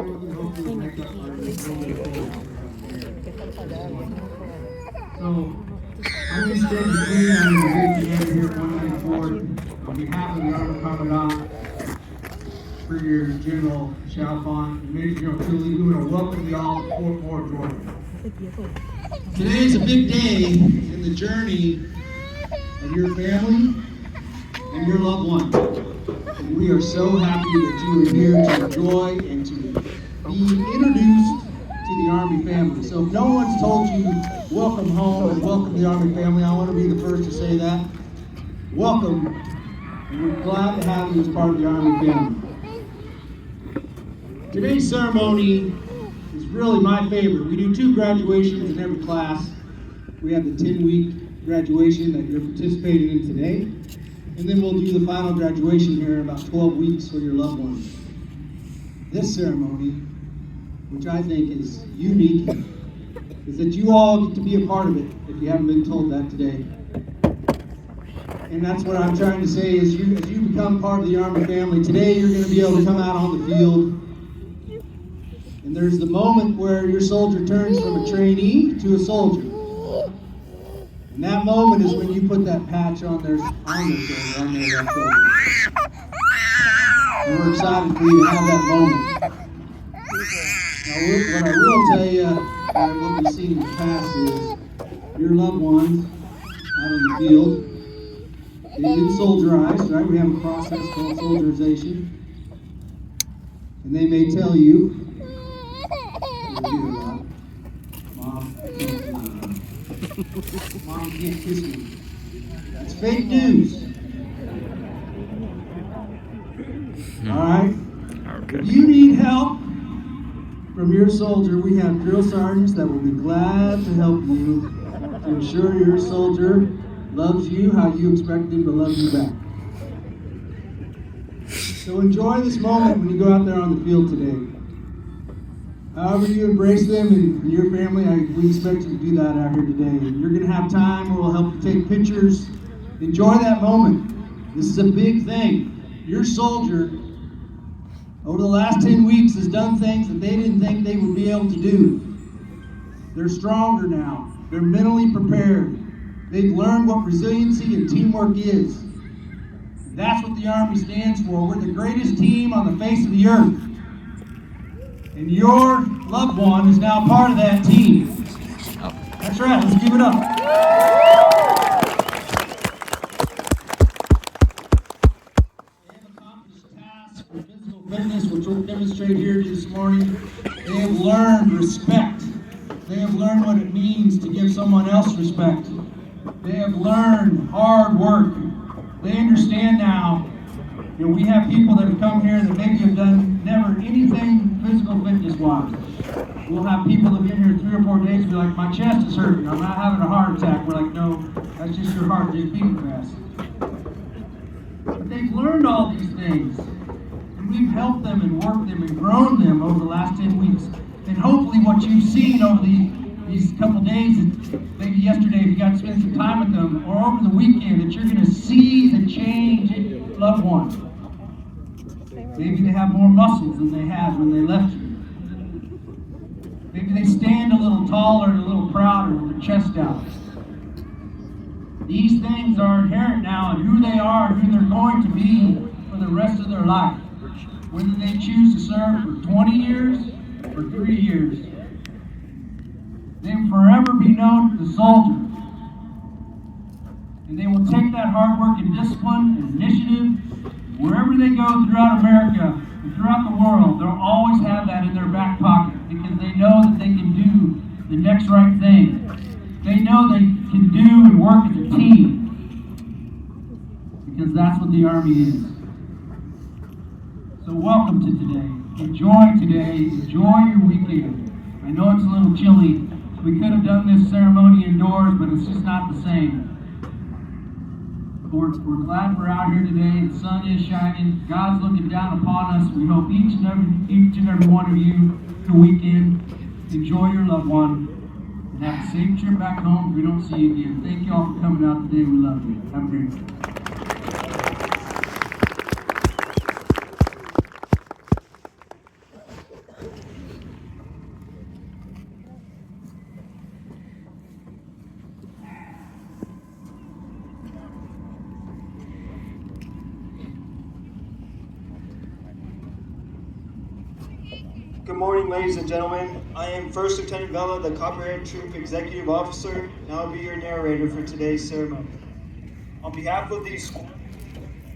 and hopefully make up for it a little bit. So, I'm going to stand today on the day together here at 194 on behalf of the Army Commandant, Brigadier General Chalfant, and Major General Cooley. We want to welcome you all to Fort Moore, Georgia. Today is a big day in the journey of your family and your loved ones. And we are so happy that you are here to enjoy and to be introduced to the Army family. So if no one's told you, welcome home and welcome the Army family, I want to be the first to say that. Welcome, and we're glad to have you as part of the Army family. Today's ceremony is really my favorite. We do 2 graduations in every class. We have the 10-week graduation that you're participating in today, and then we'll do the final graduation here in about 12 weeks for your loved ones. This ceremony, which I think is unique, is that you all get to be a part of it if you haven't been told that today. And that's what I'm trying to say is as you become part of the Army family, today you're going to be able to come out on the field. And there's the moment where your soldier turns from a trainee to a soldier. And that moment is when you put that patch on their shoulder, on their left shoulder. And we're excited for you to have that moment. Now, what I will tell you, and what we've seen in the past is your loved ones out in the field, they've been soldierized, right? We have a process called soldierization. And they may tell you, Mom, Mom can't kiss me. That's fake news. All right? Okay. If you need help from your soldier, we have drill sergeants that will be glad to help you to ensure your soldier loves you how you expect them to love you back. So enjoy this moment when you go out there on the field today. However you embrace them and your family, we expect you to do that out here today. You're going to have time where we'll help you take pictures. Enjoy that moment. This is a big thing. Your soldier, over the last 10 weeks, has done things that they didn't think they would be able to do. They're stronger now. They're mentally prepared. They've learned what resiliency and teamwork is. That's what the Army stands for. We're the greatest team on the face of the earth. And your loved one is now part of that team. That's right, let's give it up. They have accomplished tasks for physical fitness, which we'll demonstrate here this morning. They have learned respect. They have learned what it means to give someone else respect. They have learned hard work. They understand now. You know, we have people that have come here that maybe have done never anything physical fitness-wise. We'll have people that have been here 3 or 4 days and be like, my chest is hurting, I'm not having a heart attack. We're like, no, that's just your heart just beating fast. But they've learned all these things. And we've helped them and worked them and grown them over the last 10 weeks. And hopefully what you've seen over these couple days, maybe yesterday if you got to spend some time with them, or over the weekend, that you're going to see the change in your loved one. Maybe they have more muscles than they had when they left you. Maybe they stand a little taller and a little prouder with their chest out. These things are inherent now in who they are and who they're going to be for the rest of their life. Whether they choose to serve for 20 years or 3 years. They will forever be known as soldiers. And they will take that hard work and discipline and initiative wherever they go throughout America and throughout the world. They'll always have that in their back pocket because they know that they can do the next right thing. They know they can do and work as a team because that's what the Army is. So welcome to today. Enjoy today. Enjoy your weekend. I know it's a little chilly. We could have done this ceremony indoors, but it's just not the same. We're glad we're out here today. The sun is shining. God's looking down upon us. We hope each and every one of you the weekend. Enjoy your loved one. And have a safe trip back home if we don't see you again. Thank you all for coming out today. We love you. Have a great day. Good morning, ladies and gentlemen. I am First Lieutenant Vela, the Copperhead Troop Executive Officer, and I'll be your narrator for today's ceremony. On behalf of the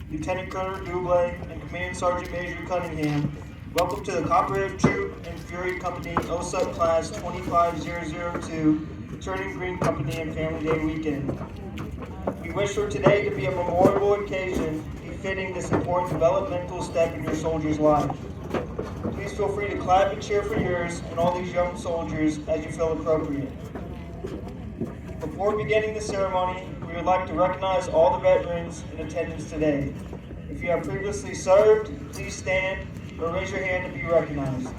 Lieutenant Colonel Dublé and Command Sergeant Major Cunningham, welcome to the Copperhead Troop and Fury Company OSUT Class 25002 Turning Green Company and Family Day Weekend. We wish for today to be a memorable occasion befitting this important developmental step in your soldier's life. Please feel free to clap and cheer for yours and all these young soldiers as you feel appropriate. Before beginning the ceremony, we would like to recognize all the veterans in attendance today. If you have previously served, please stand or raise your hand to be recognized.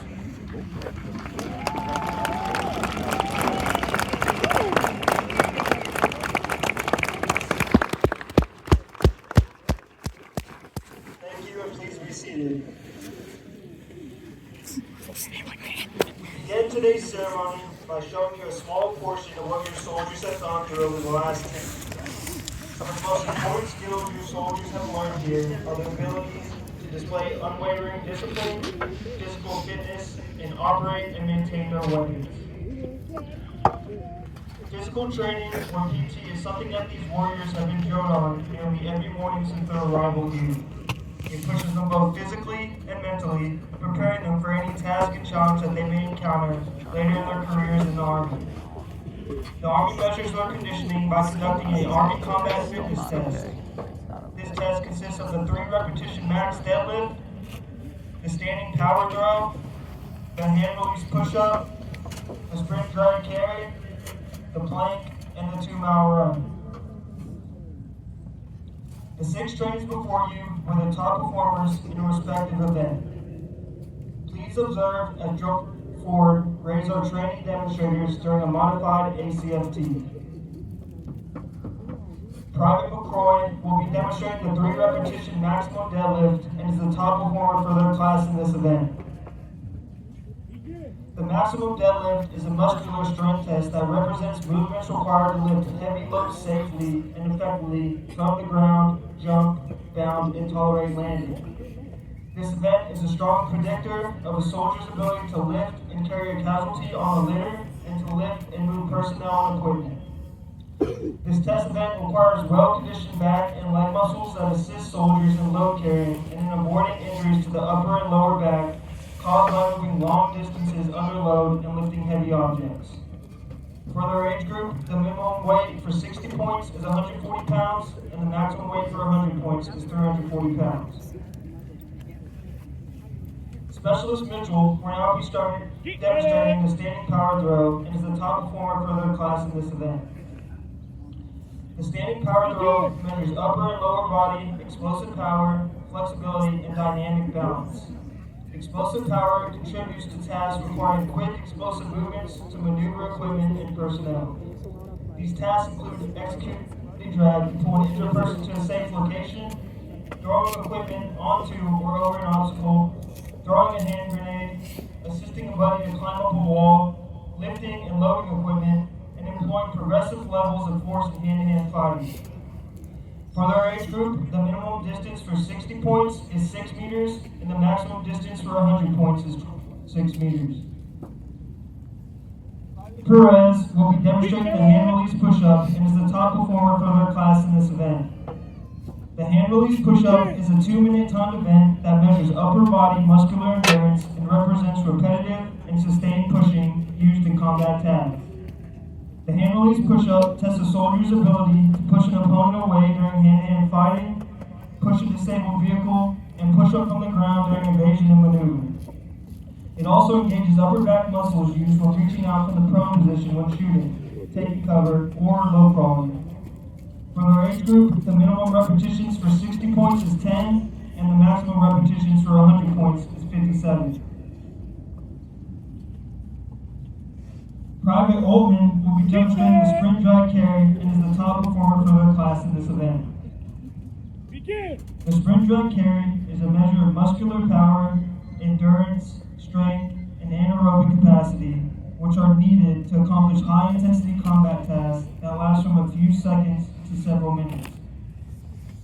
Thank you, and please be seated. Begin today's ceremony by showing you a small portion of what your soldiers have gone through over the last 10 years. Some of the most important skills your soldiers have learned here are the abilities to display unwavering discipline, physical fitness, and operate and maintain their weapons. Physical training, or PT, is something that these warriors have been drilled on nearly every morning since their arrival here. It pushes them both physically and mentally, preparing them for any task and challenge that they may encounter later in their careers in the Army. The Army measures their conditioning by conducting an Army Combat Fitness Test. This test consists of the 3-repetition max deadlift, the standing power throw, the hand release push-up, the sprint dry carry, the plank, and the 2-mile run. The 6 trains before you were the top performers in a respective event. Please observe as Joe Ford raise our training demonstrators during a modified ACFT. Private McCroy will be demonstrating the 3-repetition maximum deadlift and is the top performer for their class in this event. The maximum deadlift is a muscular strength test that represents movements required to lift heavy loads safely and effectively from the ground, jump, bound, and tolerate landing. This event is a strong predictor of a soldier's ability to lift and carry a casualty on a litter and to lift and move personnel and equipment. This test event requires well-conditioned back and leg muscles that assist soldiers in load carrying and in avoiding injuries to the upper and lower back caused by moving long distances under load and lifting heavy objects. For their age group, the minimum weight for 60 points is 140 pounds, and the maximum weight for 100 points is 340 pounds. Specialist Mitchell will now be demonstrating the standing power throw and is the top performer for their class in this event. The standing power throw measures upper and lower body, explosive power, flexibility, and dynamic balance. Explosive power contributes to tasks requiring quick explosive movements to maneuver equipment and personnel. These tasks include executing the drag to pull an injured person to a safe location, throwing equipment onto or over an obstacle, throwing a hand grenade, assisting a buddy to climb up a wall, lifting and loading equipment, and employing progressive levels of force in hand-to-hand fighting. For their age group, the minimum distance for 60 points is 6 meters, and the maximum distance for 100 points is 6 meters. Perez will be demonstrating the hand release push-up and is the top performer for their class in this event. The hand release push-up is a 2-minute timed event that measures upper body muscular endurance and represents repetitive and sustained pushing used in combat tasks. The hand release push-up tests a soldier's ability to push an opponent away during hand-to-hand fighting, push a disabled vehicle, and push up from the ground during evasion and maneuvering. It also engages upper back muscles used for reaching out from the prone position when shooting, taking cover, or low crawling. For their age group, the minimum repetitions for 60 points is 10, and the maximum repetitions for 100 points is 57. Private Altman will be demonstrating the sprint dry carry and is the top performer for their class in this event. The sprint dry carry is a measure of muscular power, endurance, strength, and anaerobic capacity, which are needed to accomplish high-intensity combat tasks that last from a few seconds to several minutes.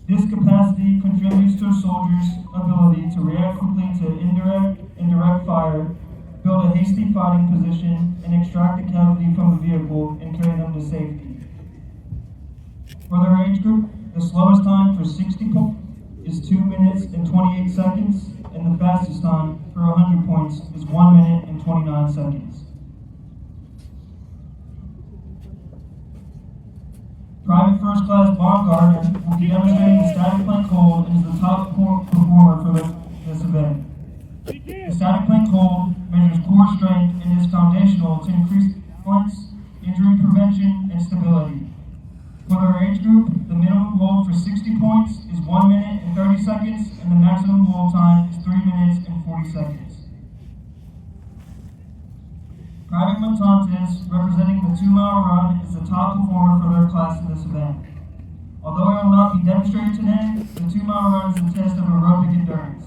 This capacity contributes to a soldier's ability to react quickly to indirect and direct fire, build a hasty fighting position, and extract the casualty from the vehicle and carry them to safety. For their age group, the slowest time for 60 points is 2 minutes and 28 seconds, and the fastest time for 100 points is 1 minute and 29 seconds. Private First Class Bob Gardner will be demonstrating the static plank hold and is the top performer for this event. The static plank hold measures core strength and is foundational to increase balance, injury prevention, and stability. For their age group, the minimum hold for 60 points is 1 minute and 30 seconds, and the maximum hold time is 3 minutes and 40 seconds. Private Montantes, representing the 2-mile run, is the top performer for their class in this event. Although it will not be demonstrated today, the 2-mile run is a test of aerobic endurance.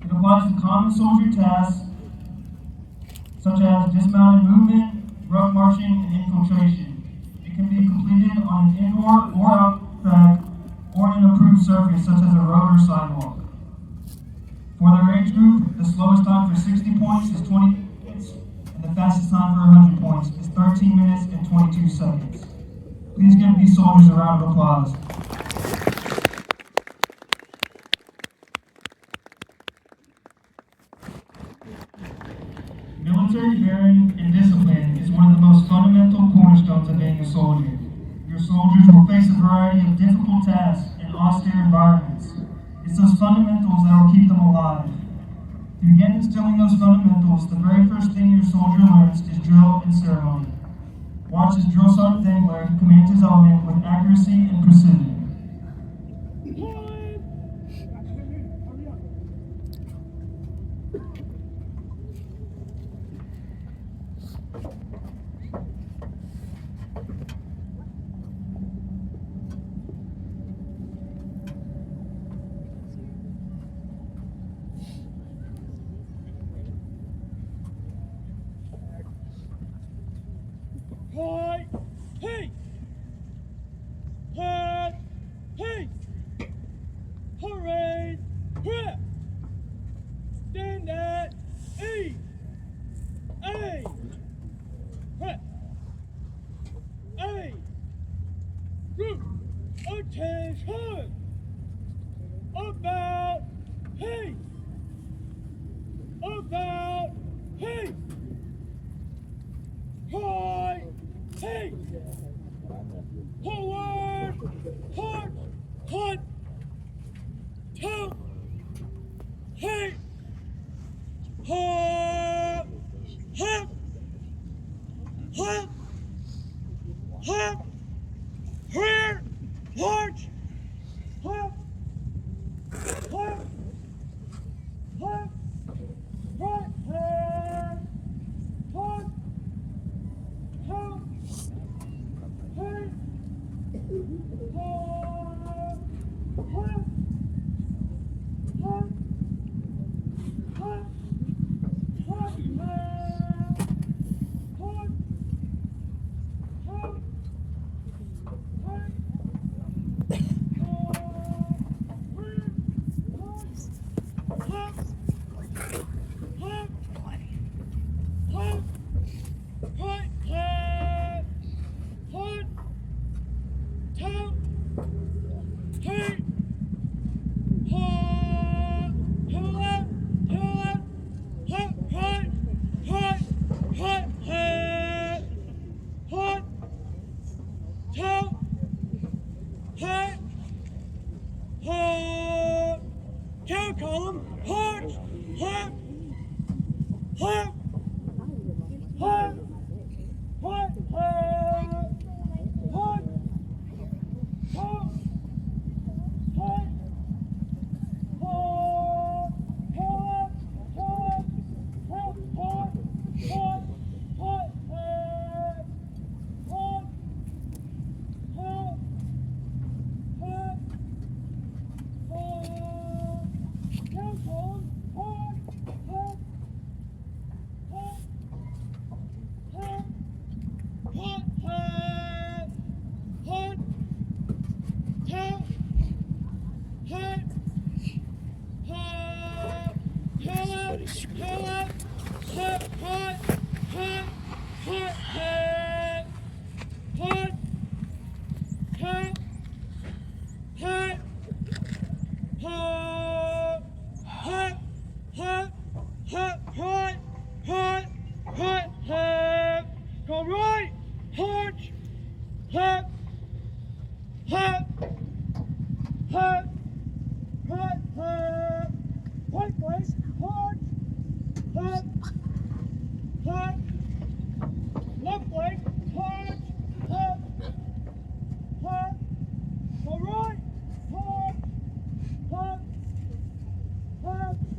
It applies to common soldier tasks such as dismounted movement, rough marching, and infiltration. It can be completed on an indoor or out track or an approved surface such as a road or sidewalk. For their age group, the slowest time for 60 points is 20 minutes, and the fastest time for 100 points is 13 minutes and 22 seconds. Please give these soldiers a round of applause. Military bearing and discipline is one of the most fundamental cornerstones of being a soldier. Your soldiers will face a variety of difficult tasks in austere environments. It's those fundamentals that will keep them alive. To begin instilling those fundamentals, the very first thing your soldier learns is drill and ceremony. Watch as Drill Sergeant Dangler commands his element with accuracy and precision. High peace! High peace! Parade prep! Stand at ease! A! Prep! A! Group! Attention! About peace! About peace! High peace! Forward! Hunt! Hunt! Two! Hey! Hop! Hop! Hop! Hop! Rear! March! Hop! Hop! Hop! Right hand! Hop! Hop! Hey! Hop! Hop! Hop! Hop! Hop! Hop! Hop! Count column, hot, hot, hot, hot, hot, hot, hot, hot, hot, hut, hut, hut, hut, hut, hut, hut, hut, hut, hut, hut, hut, hut, hut, hut, go right, hunch, hut, hut, hut, hut, hut, right place, hunch, hut, hut, left leg, hunch, hut, hut, go right, hunch, hut, hut, hut,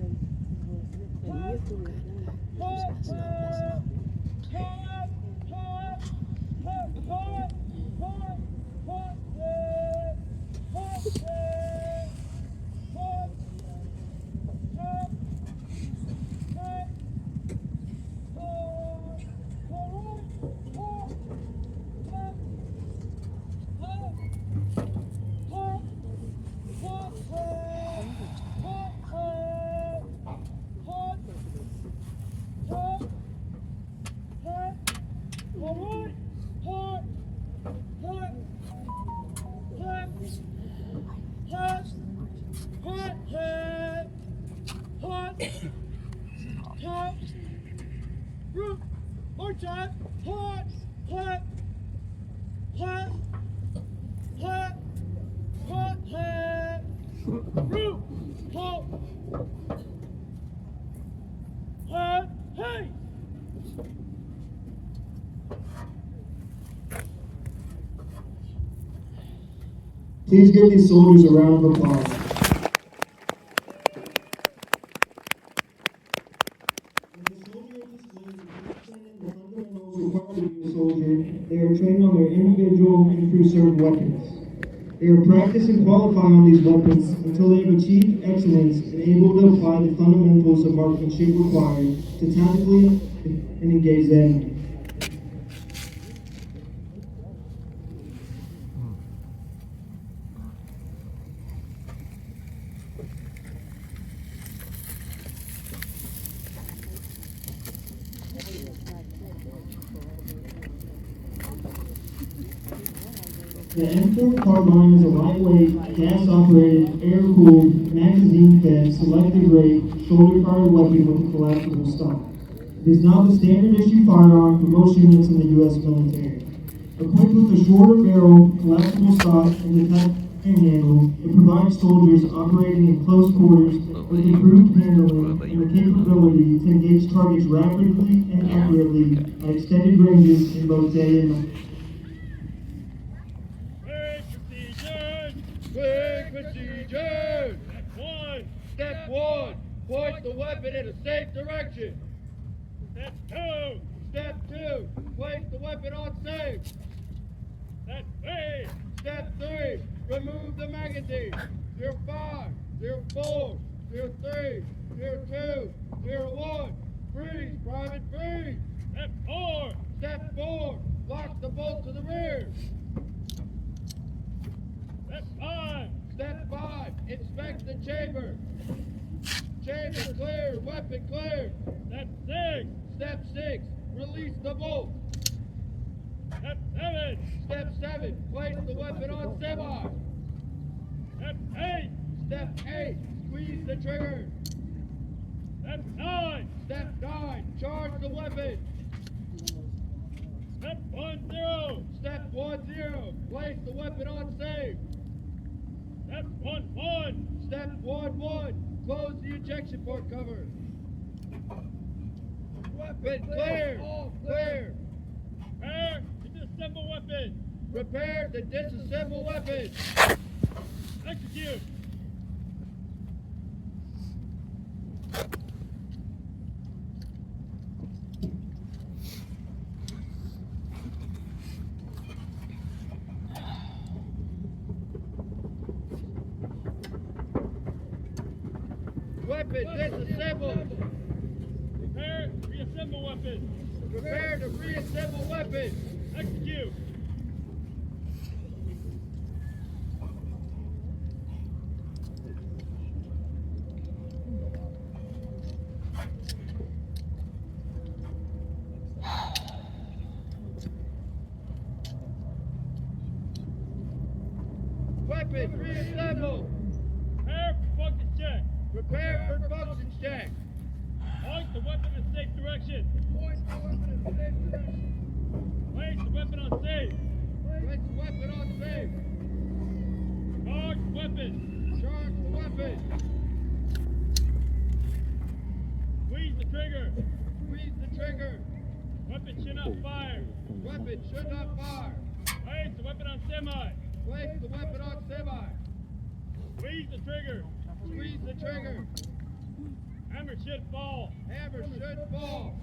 Hey! Please give these soldiers a round of applause. They are trained on their individual and crew-served weapons. They are practiced and qualified on these weapons until they have achieved excellence and able to apply the fundamentals of marksmanship required to tactically and engage the enemy. The M4 carbine is a lightweight, gas-operated, air-cooled, magazine-fed, selective-rate, shoulder-fired weapon with a collapsible stock. It is now the standard-issue firearm for most units in the U.S. military. Equipped with a shorter barrel, collapsible stock, and detaching handle, it provides soldiers operating in close quarters with improved handling and the capability to engage targets rapidly and accurately at extended ranges in both day and night. Quick procedure! Step one, point the weapon in a safe direction. Step two, place the weapon on safe. Step three, remove the magazine. 05, 04, 03, 02, 01. Freeze, private, freeze. Step four, lock the bolt to the rear. Step five, inspect the chamber. Chamber clear, weapon clear. Step six, release the bolt. Step seven, place the weapon on semi. Step eight, squeeze the trigger. Step nine, charge the weapon. Step 1-0, place the weapon on safe. Step 1-1, close the ejection port cover. Weapon clear, clear. Prepare to disassemble weapon. Prepare to disassemble weapon. Execute. Weapon disassembled. Prepare to reassemble weapon. Prepare to reassemble weapon. Execute. weapons, reassemble. Prepare for function check. Prepare for function check. Point the weapon in safe direction. Point the weapon in safe direction. Place the weapon on safe. Place the weapon on safe. Charge the weapon. Charge the weapon. Squeeze the trigger. Squeeze the trigger. Weapon should not fire. Weapon should not fire. Place the weapon on semi. Place the weapon on semi. Squeeze the trigger. Squeeze the trigger. Hammer should fall. Hammer should fall.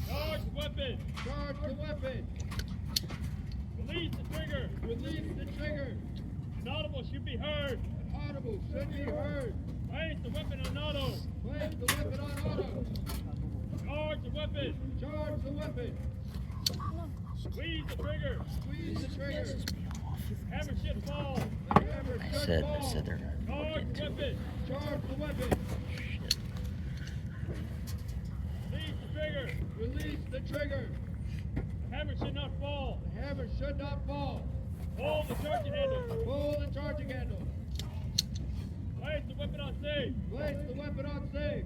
Charge the weapon. Charge the weapon. Release the trigger. Release the trigger. An audible should be heard. An audible should be heard. Place the weapon on auto. Place the weapon on auto. Charge the weapon. Charge the weapon. Squeeze the trigger. Squeeze the trigger. Hammer should fall. The hammer should fall. Said they're Charge the weapon. Charge the weapon. Release the trigger. Release the trigger. The hammer should not fall. The hammer should not fall. Hold the charging handle. Hold the charging handle. Place the weapon on safe. Place the weapon on safe.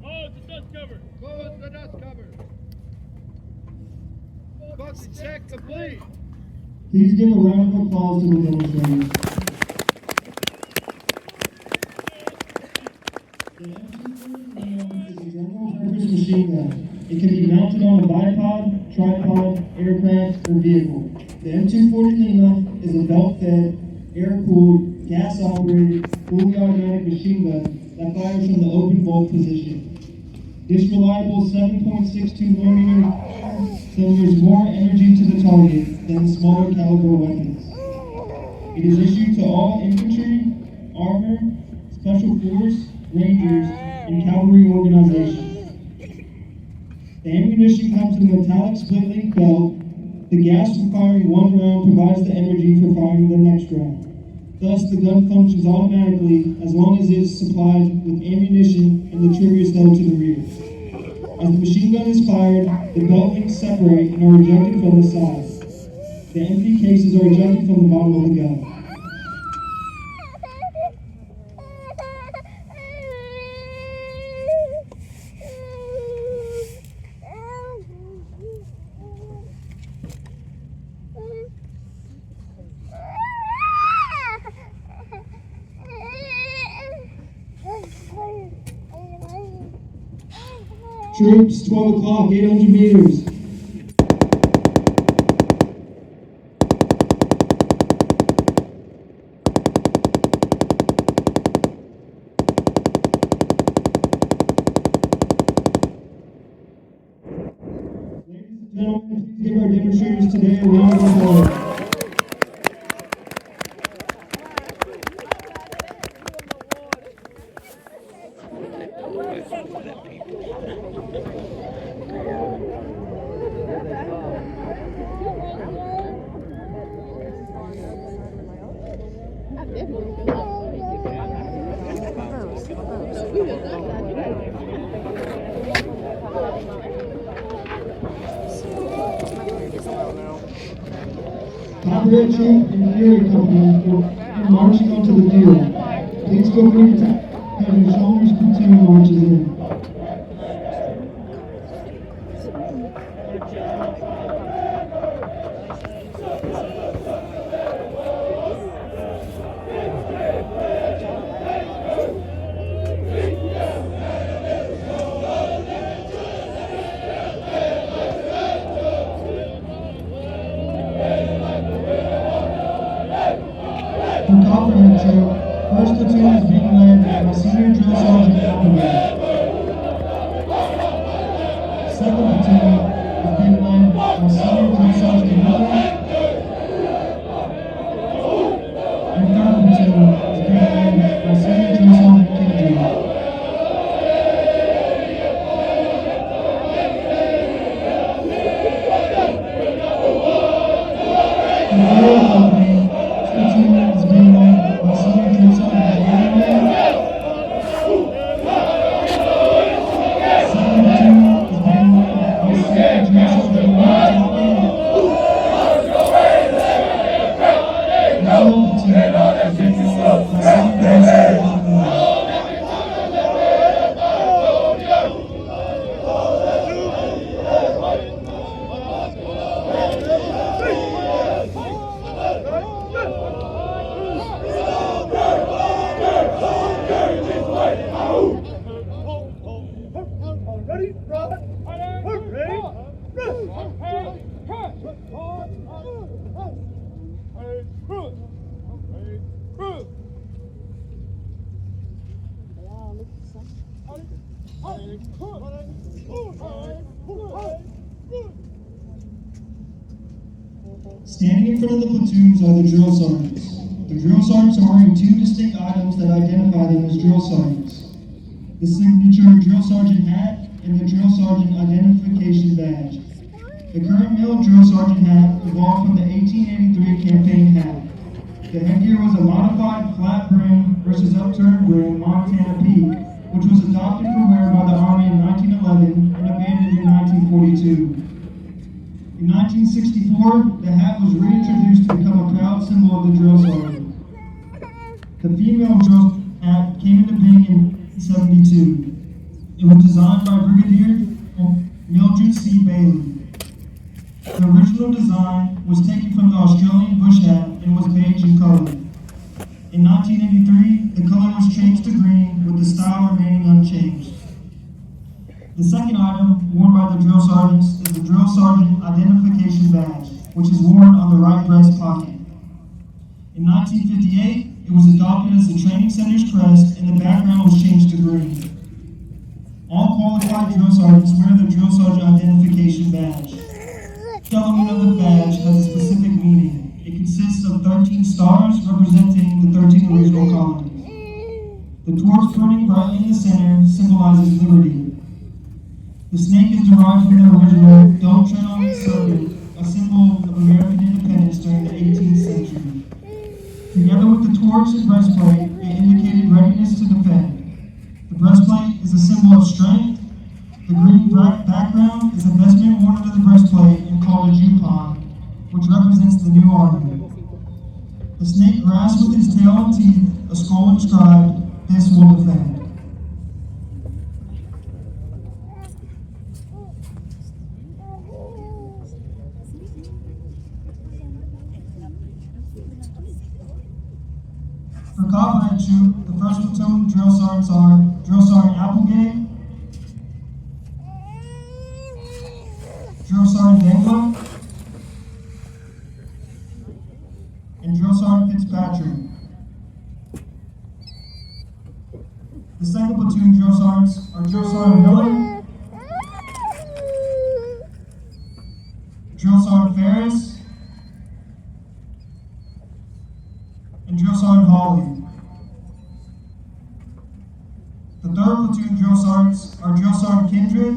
Close the dust cover. Close the dust cover. Function check complete. Please give a round of applause to the demonstrators. The M249 is a general-purpose machine gun. It can be mounted on a bipod, tripod, aircraft, or vehicle. The M240 Lima is a belt-fed, air-cooled, gas-operated, fully automatic machine gun that fires from the open bolt position. This reliable 7.62 millimeter delivers more energy to the target than smaller caliber weapons. It is issued to all infantry, armor, special force, rangers, and cavalry organizations. The ammunition comes in a metallic split-link belt. The gas for firing one round provides the energy for firing the next round. Thus, the gun functions automatically as long as it is supplied with ammunition and the trigger is held to the rear. As the machine gun is fired, the belt links separate and are ejected from the sides. The empty cases are ejected from the bottom of the gun. Troops, 12 o'clock, 800 meters. Ladies and gentlemen, please give our demonstrators today a round of applause. Cavalry Troop and Fury Company are marching onto the field. Please feel free to have your shoulders platoon marches in. For Cavalry Troop, 1st Platoon is being led by Senior Drill Sergeant Appleman. 2nd Platoon is being led by Senior Drill Sergeant Miller. And 3rd Platoon is being led by Senior Drill Sergeant Kendrick. The 4th Company platoon is being led by Senior Drill Sergeant Anderman. 2nd Platoon is being led by Senior Drill Sergeant Martin. Standing in front of the platoons are the drill sergeants. The drill sergeants are wearing two distinct items that identify them as drill sergeants: the signature drill sergeant hat and the drill sergeant identification badge. The current male drill sergeant hat evolved from the 1883 campaign hat. The headgear was a modified flat brim versus upturned brim Montana Peak, which was adopted for wear by the Army in 1911 and abandoned in 1942. In 1964, the hat was reintroduced to become a proud symbol of the drill sergeant. The female drill hat came into being in 1972. It was designed by Brigadier Mildred C. Bailey. The original design was taken from the Australian bush hat and was beige in color. In 1983, the color was changed to green, with the style remaining unchanged. The second item worn by the drill sergeants is the drill sergeant identification badge, which is worn on the right breast pocket. In 1958, it was adopted as the training center's crest, and the background was changed to green. All qualified drill sergeants wear the drill sergeant identification badge. Each element of the badge has a specific meaning. It consists of 13 stars representing the 13 original colonies. The torch burning brightly in the center symbolizes liberty. The snake is derived from the original "Don't Tread on the Serpent," a symbol of American independence during the 18th century. Together with the torch and breastplate, it indicated readiness to defend. The breastplate is a symbol of strength. The green background is a vestment worn under the breastplate and called a jupon, which represents the new army. The snake grasps with its tail and teeth a scroll inscribed, "This will defend." For Copperhead Troop, the 1st Platoon drill sergeants are Drill Sergeant Applegate, Drill Sergeant Dangler, and Drill Sergeant Fitzpatrick. The 2nd Platoon drill sergeants are Drill Sergeant Miller, Drill Sergeant Ferris, and Drill Sergeant Hawley. The 3rd Platoon drill sergeants are Drill Sergeant Kindred,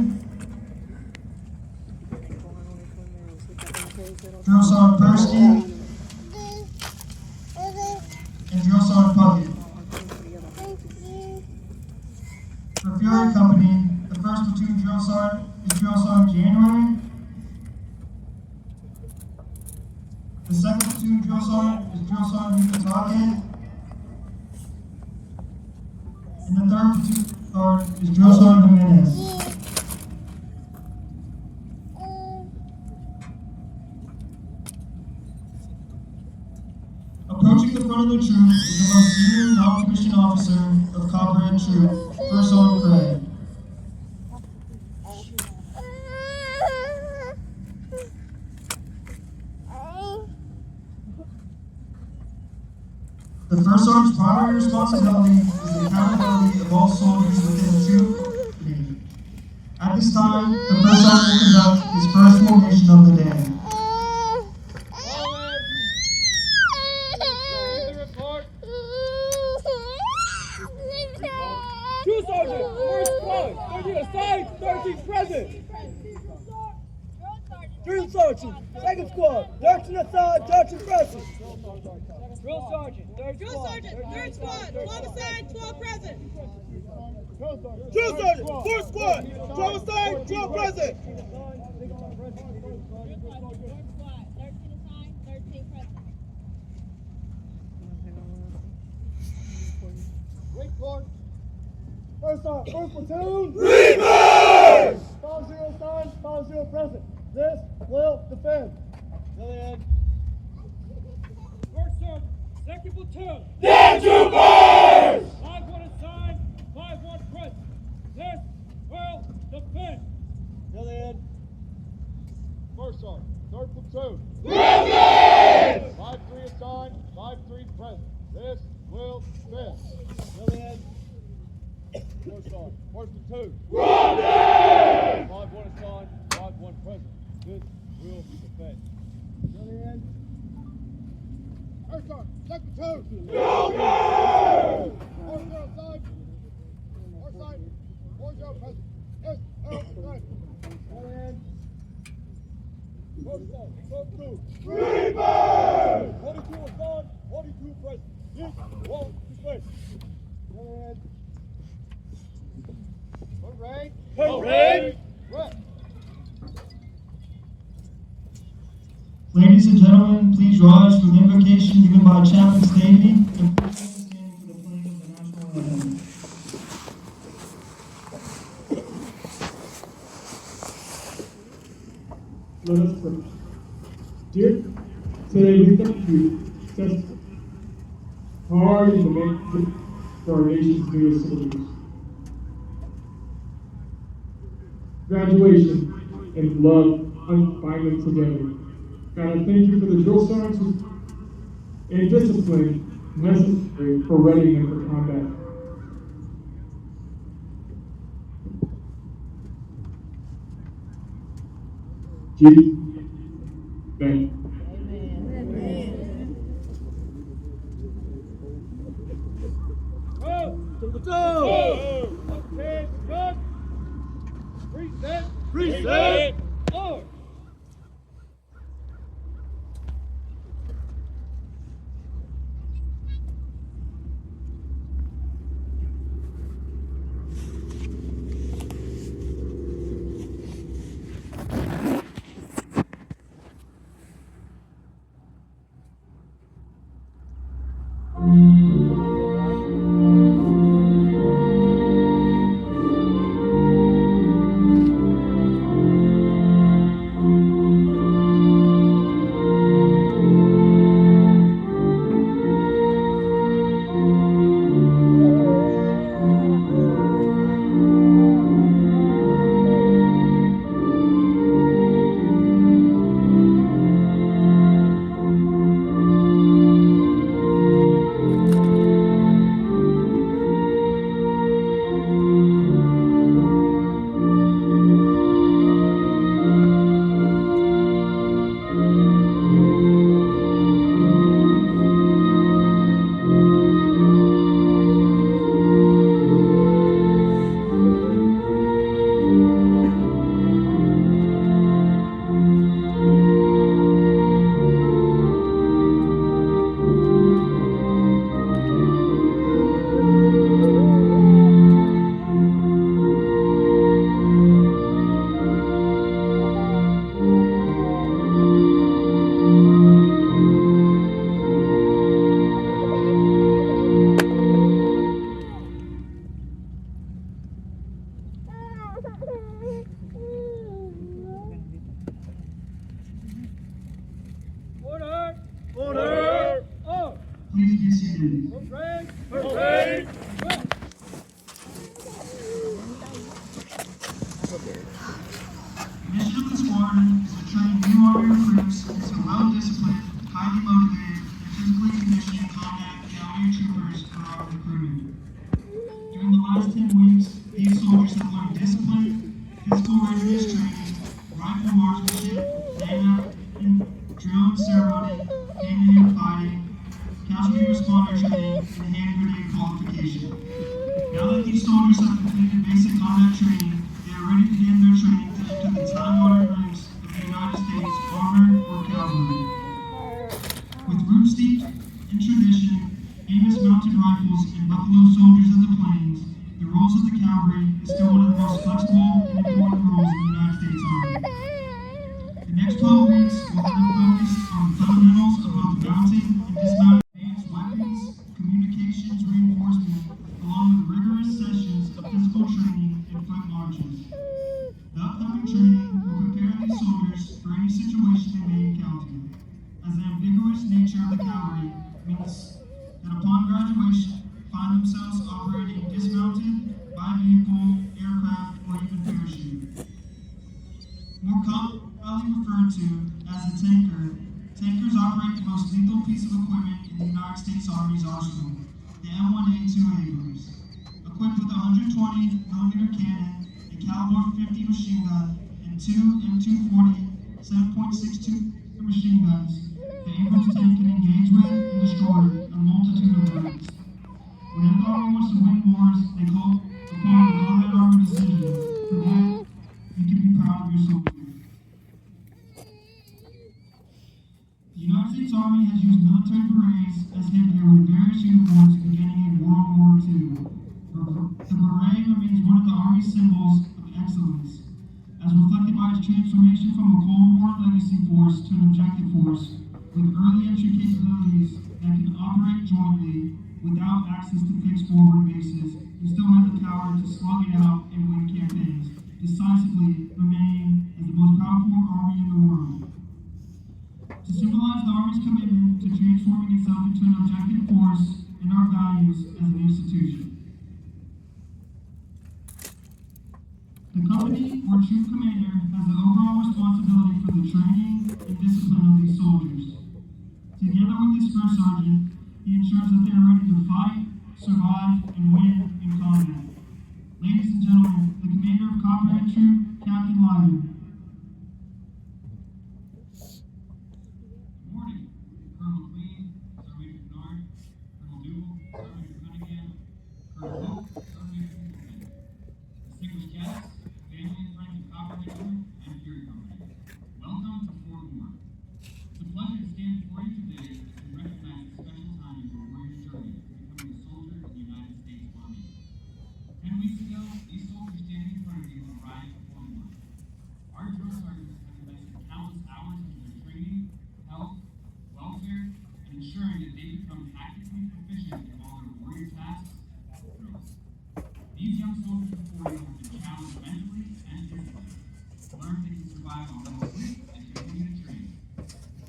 Drill Sergeant Persky, and Drill Sergeant Puckett. For Fury Company, the 1st Platoon drill sergeant is Drill Sergeant January. The 2nd Platoon drill sergeant is Drill Sergeant Mitake. And the 3rd Platoon sergeant is Drill Sergeant Jimenez. Approaching the front of the troop is the most senior non-commissioned officer of Copperhead Troop, First Sergeant Craig. The first sergeant's primary responsibility is the accountability of all soldiers within the troop. At this time, the first sergeant will conduct his first formation of the day. Two sergeant, first squad, 13 aside, 13 present. Drill sergeant, second squad, 13 aside, 13 present. Drill sergeant, third squad, 12 aside, 12 present. Drill sergeant, fourth squad, 12 aside, 12 present. Wait, Clark. First platoon. Reverse! 5-0 signed, 5-0 present. This will defend. Lillian. First sergeant, second platoon. Dead troopers! 5-1 assigned, 5-1 present. This will defend. First sergeant, third platoon. 5-3 assigned, 5-3 present. This will fit. Lillian. First sergeant, first platoon. 5-1 assigned, 5-1 present. This will fit. Lillian. First sergeant, second platoon. 4-0 assigned. 4-0 present. This will fit. Lillian. First sergeant, first platoon. 22 assigned, 22 present. This will fit. Lillian. Parade. Parade. Red. Ladies and gentlemen, please rise for the invocation given by Chaplain Stavey and please stand for the playing of the national anthem. Let us pray. Dear, today we thank you for hard in the make for our nation's newest soldiers. Graduation and love bind them together. God, I thank you for the drill sergeants and discipline necessary for readying them for combat. Jesus, thank you. Reset. Forward. Order! Up! Please be seated. Parade! Parade! The mission of the squadron is to train new Army recruits into well-disciplined, highly motivated, and physically conditioned combat cavalry troopers for our recruiting. During the last 10 weeks, these soldiers have learned discipline, physical readiness training, rifle marksmanship, laydown, drill and ceremony, hand-to-hand fighting, casualty responder training, and hand grenade qualification. Now that these soldiers have completed basic combat training, they are ready to begin their training to enter the time-honored ranks of the United States Armored or Cavalry. With roots steeped in tradition, Amos Mounted Rifles, and Buffalo Soldiers of the Plains, the roles of the cavalry is still one of the most flexible and important roles in the United States Army. The next 12 weeks will have them focused on the fundamentals of both mounting and dismounting advanced weapons, communications reinforcement, along with rigorous sessions of physical training and foot marches. The upcoming training will prepare these soldiers for any situation they may encounter, as the ambiguous nature of the cavalry means that upon graduation, find themselves operating dismounted, by vehicle, aircraft, or even parachute. More commonly referred to as a tanker, tankers operate the most lethal piece of equipment in the United States Army's arsenal, the M1A2 Abrams. Equipped with a 120mm cannon, a caliber 50 machine gun, and two M240 7.62 machine guns, the Abrams tank can engage with and destroy a multitude of birds. Whenever the Army wants to win wars, they call upon the Combat Army decision. For that, you can be proud of your soldiers. The United States Army has used military parades as headgear with various uniforms beginning in World War II. The beret remains one of the Army's symbols of excellence, as reflected by its transformation from a Cold War legacy force to an objective force with early entry capabilities that can operate jointly without access to fixed forward bases and still have the power to slug it out and win campaigns, decisively remaining as the most powerful army in the world. To symbolize the Army's commitment to transforming itself into an objective force and our values as an institution. The company or troop commander has the overall responsibility for the training and discipline of these soldiers. Together with his first sergeant, he ensures that they are ready to fight, survive, and win in combat. Ladies and gentlemen, the commander of Copperhead Troop, Captain Lyman. Good morning, Colonel McLean, Sergeant Major Bernard, Colonel Newell, Sergeant Major Cunningham, Colonel Hope, Sergeant Major Singleton, distinguished guests, family and friends of Copperhead Troop and Fury Company. Welcome to Fort Warren. It's a pleasure to stand before you today and recognize the special time in your warrior's journey to becoming a soldier in the United States Army. 10 weeks ago, these soldiers standing in front of you arrived at Fort Warren. Our drill sergeants have invested countless hours into their training, health, welfare, and ensuring that they become tactically proficient in all their warrior tasks and drills. These young soldiers before you have been challenged mentally and physically to learn they can survive on little sleep and continue to train.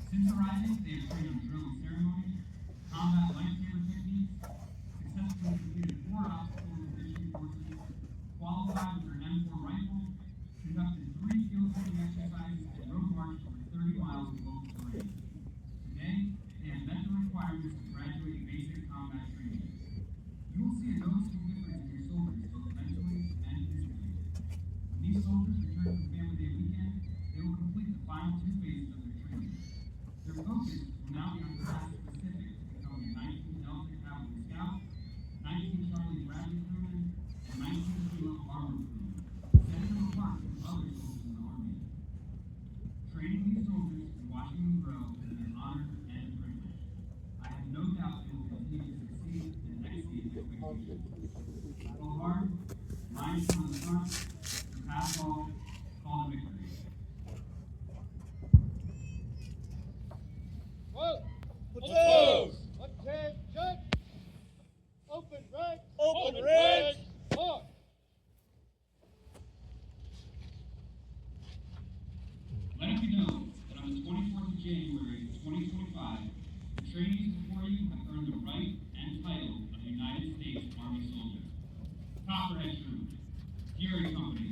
Since arriving, they have trained on drill and ceremony, combat lightsaber techniques, successfully completed 4 obstacle and conditioning courses, qualified with their M4 rifle, conducted 3 field training exercises, and road marched over 30 miles of local terrain. Today, they have met the requirements to graduate basic combat training. You will see a noticeable difference in your soldiers, both mentally and physically. When these soldiers return from Family Day weekend, they will complete the final 2 phases of their training. Their focus will now be on class specific to becoming a 19th Delta Cavalry Scout, 19th Charlie Bradley Crewman, and 19th Kilo Armor Crewman, setting them apart from other soldiers in the Army. Training these soldiers and watching them grow is an honor and a privilege. I have no doubt they will continue to succeed and exceed expectations. Go hard, line from the front, pass all, call the victory. Attention! Open ranks! Open ranks! March! Let it be known that on the 24th of January, 2025, the trainees before you have earned the right and title of United States Army Soldier. Copperhead Troop, Fury Company,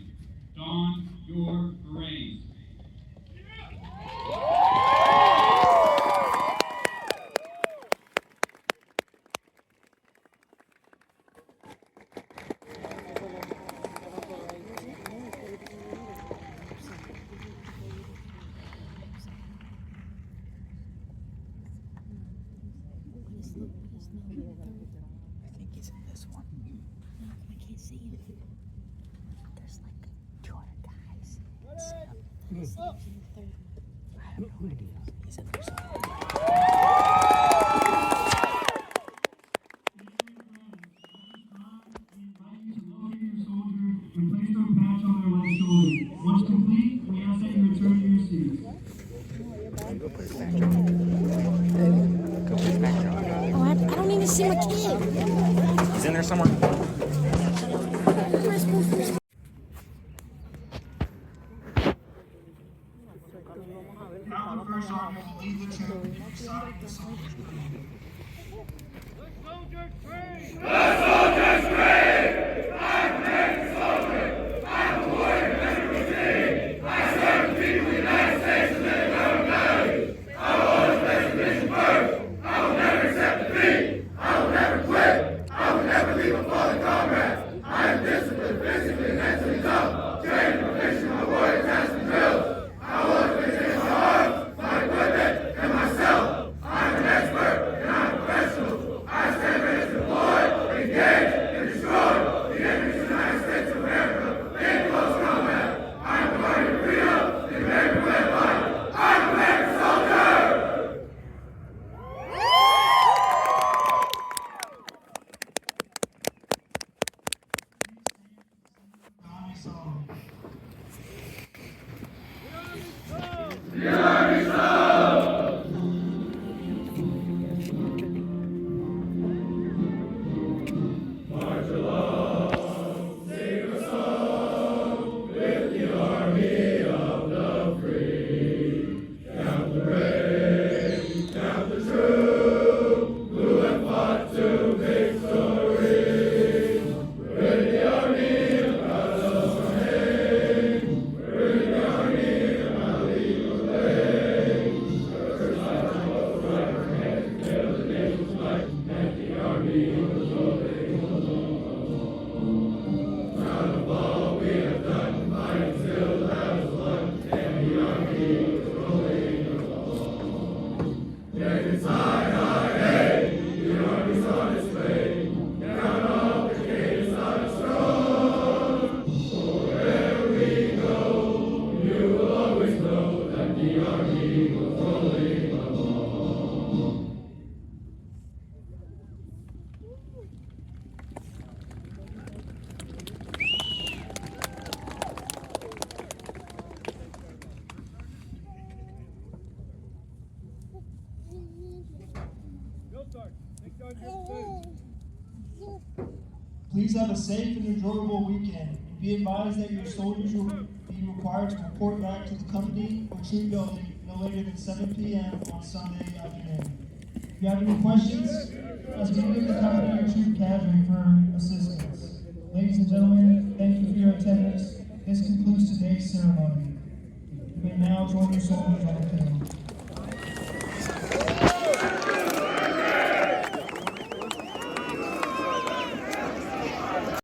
don your berets. I think he's in this one. No, I can't see him. There's like 200 guys. I have no idea. He's in there somewhere. Replace their patch on their left shoulder. Once complete, we ask that you return to your seats. Go put his patch on. Go put his patch on. Oh, I don't even see my kid. He's in there somewhere. Now the first sergeant will lead the troop in reciting the song. The soldiers train! I serve the people of the United States. Go, Sarge. Take charge of your food. Please have a safe and enjoyable weekend. And be advised that your soldiers will be required to report back to the company or troop building no later than 7 p.m. on Sunday afternoon. If you have any questions, ask any of the company or troop cadre for assistance. Ladies and gentlemen, thank you for your attendance. This concludes today's ceremony. You may now join your soldiers on the field.